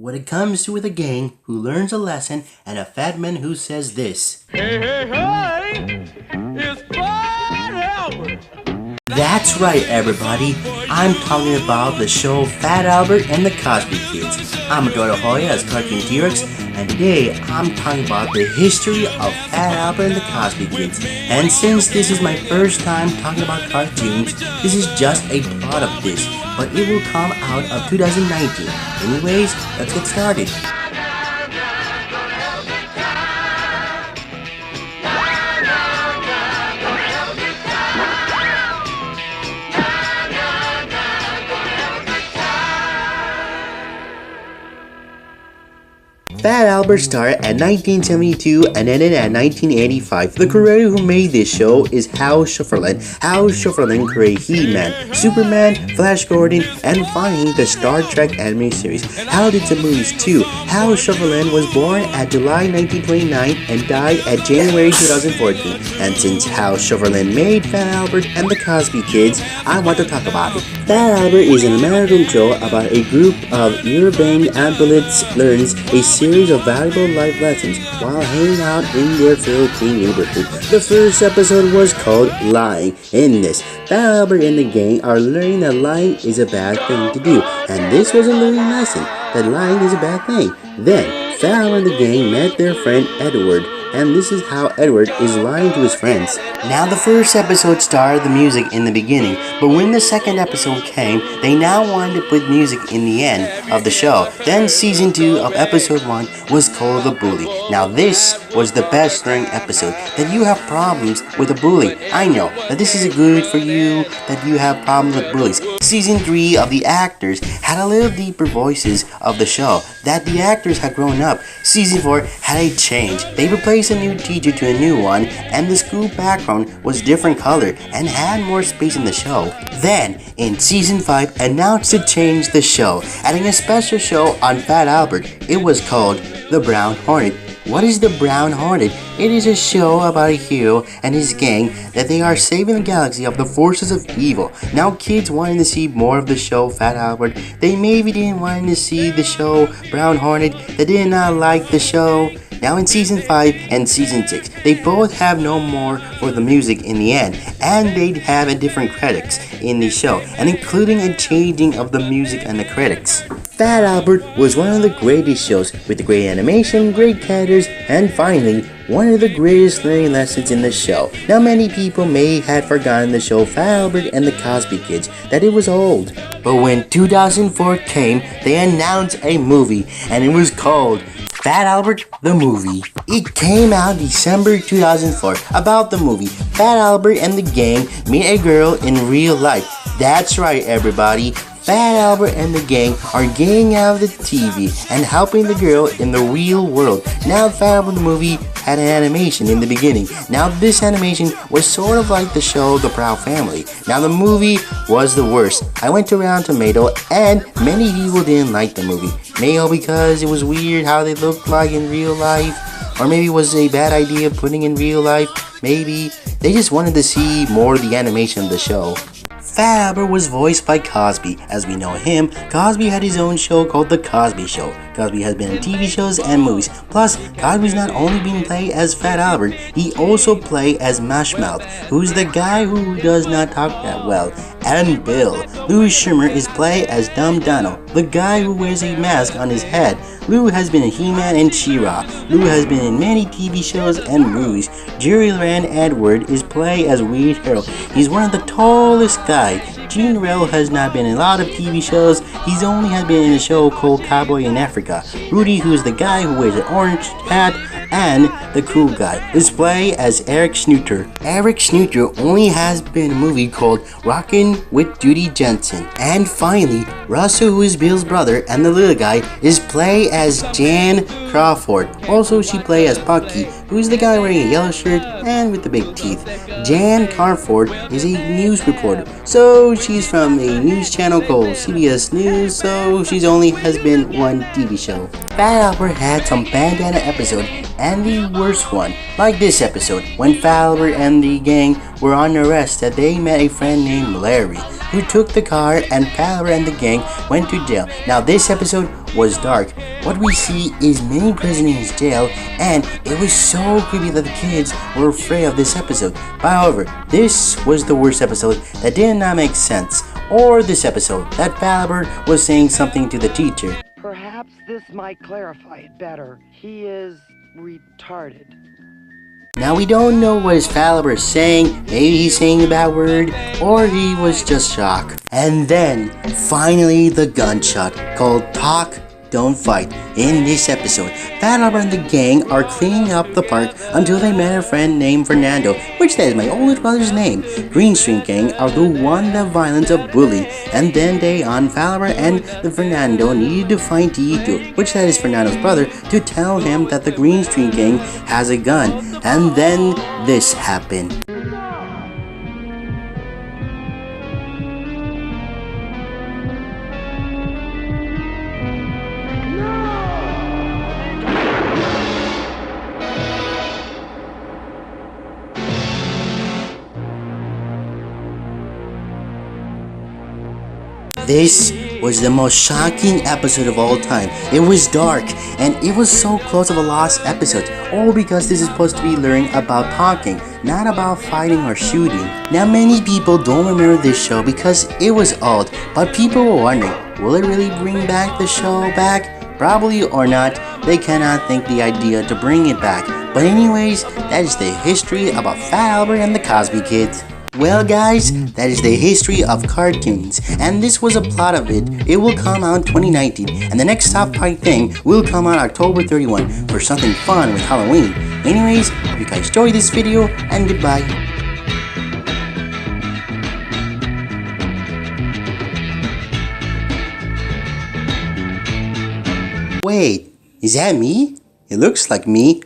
When it comes to a gang who learns a lesson and a fat man who says this. Hey, hey, hey! It's Fat Albert! That's right, everybody. I'm talking about the show Fat Albert and the Cosby Kids. I'm Adoro Hoya as Cartoon T-Rex, and today I'm talking about the history of Fat Albert and the Cosby Kids. And since this is my first time talking about cartoons, this is just a plot of this, but it will come out of 2019. Anyways, let's get started. Fat Albert started at 1972 and ended at 1985. The creator who made this show is Hal Schuferlin. Hal Schuferlin created He-Man, Superman, Flash Gordon, and finally the Star Trek anime series. Hal did some movies too. Hal Schuferlin was born at July 1929 and died at January 2014. And since Hal Schuferlin made Fat Albert and the Cosby Kids, I want to talk about it. Fat Albert is an American show about a group of urban ambulance learns a series of valuable life lessons while hanging out in their Philippine neighborhood. The first episode was called Lying. In this, Fat Albert and the gang are learning that lying is a bad thing to do, and this was a learning lesson that lying is a bad thing. Then, Fat Albert and the gang met their friend Edward, and this is how Edward is lying to his friends. Now the first episode started the music in the beginning, but when the second episode came, they now wanted to put music in the end of the show. Then season 2 of episode 1 was called The Bully. Now this was the best learning episode. That you have problems with a bully. I know that this is good for you, that you have problems with bullies. Season 3 of the actors had a little deeper voices of the show, that the actors had grown up. Season 4 had a change. They replaced a new teacher to a new one, and the school background was different color and had more space in the show. Then, in season 5, announced to change the show, adding a special show on Fat Albert. It was called The Brown Hornet. What is the Brown Hornet? It is a show about a hero and his gang that they are saving the galaxy of the forces of evil. Now kids wanting to see more of the show Fat Albert, they maybe didn't want to see the show Brown Hornet, they did not like the show. Now in season 5 and season 6, they both have no more for the music in the end, and they have a different credits in the show, and including a changing of the music and the credits. Fat Albert was one of the greatest shows with great animation, great characters, and finally, one of the greatest learning lessons in the show. Now many people may have forgotten the show Fat Albert and the Cosby Kids, that it was old. But when 2004 came, they announced a movie, and it was called Fat Albert the Movie. It came out December 2004. About the movie, Fat Albert and the gang meet a girl in real life. That's right, everybody. Fat Albert and the gang are getting out of the TV and helping the girl in the real world. Now Fat Albert the Movie had an animation in the beginning. Now this animation was sort of like the show The Proud Family. Now the movie was the worst. I went to Rotten Tomato and many people didn't like the movie. Maybe because it was weird how they looked like in real life, or maybe it was a bad idea putting in real life. Maybe they just wanted to see more of the animation of the show. Fat Albert was voiced by Cosby. As we know him, Cosby had his own show called The Cosby Show. Cosby has been in TV shows and movies. Plus, Cosby's not only been played as Fat Albert, he also played as Mashmouth, who's the guy who does not talk that well. And Bill. Louis Schimmer is played as Dumb Donald, the guy who wears a mask on his head. Lou has been in He-Man and She-Ra. Lou has been in many TV shows and movies. Jerry Rand Edward is played as Weird Harold. He's one of the tallest guys. Gene Rell has not been in a lot of TV shows. He's only has been in a show called Cowboy in Africa. Rudy, who is the guy who wears an orange hat, and the cool guy, is played as Eric Schnooter. Eric Schnooter only has been in a movie called Rockin' with Judy Jensen. And finally, Russell, who is Bill's brother and the little guy, is played as Jan Crawford. Also, she played as Pucky, who is the guy wearing a yellow shirt and with the big teeth. Jan Crawford is a news reporter, so she's from a news channel called CBS News, so she's only has been one TV show. Fat Albert had some bandana episode and the worst one, like this episode, when Fat Albert and the gang were on arrest that they met a friend named Larry, who took the car, and Fat Albert and the gang went to jail. Now this episode was dark. What we see is many prisoners in his jail, and it was so creepy that the kids were afraid of this episode. But however, this was the worst episode that did not make sense. Or this episode that Falbert was saying something to the teacher. Perhaps this might clarify it better. He is retarded. Now we don't know what is Falbert saying. Maybe he's saying a bad word, or he was just shocked. And then, finally, the gunshot called Talk, Don't Fight. In this episode, Falbert and the gang are cleaning up the park until they met a friend named Fernando, which that is my older brother's name. Green Street Gang are the one that violence of bully, and then they on Falbert and the Fernando needed to find Tito, which that is Fernando's brother, to tell him that the Green Street Gang has a gun. And then this happened. This was the most shocking episode of all time. It was dark, and it was so close of a lost episode, all because this is supposed to be learning about talking, not about fighting or shooting. Now many people don't remember this show because it was old, but people were wondering, will it really bring back the show back? Probably or not, they cannot think the idea to bring it back. But anyways, that is the history about Fat Albert and the Cosby Kids. Well guys, that is the history of cartoons, and this was a plot of it. It will come out in 2019, and the next Top 5 thing will come out October 31 for something fun with Halloween. Anyways, hope you guys enjoyed this video, and goodbye. Wait, is that me? It looks like me.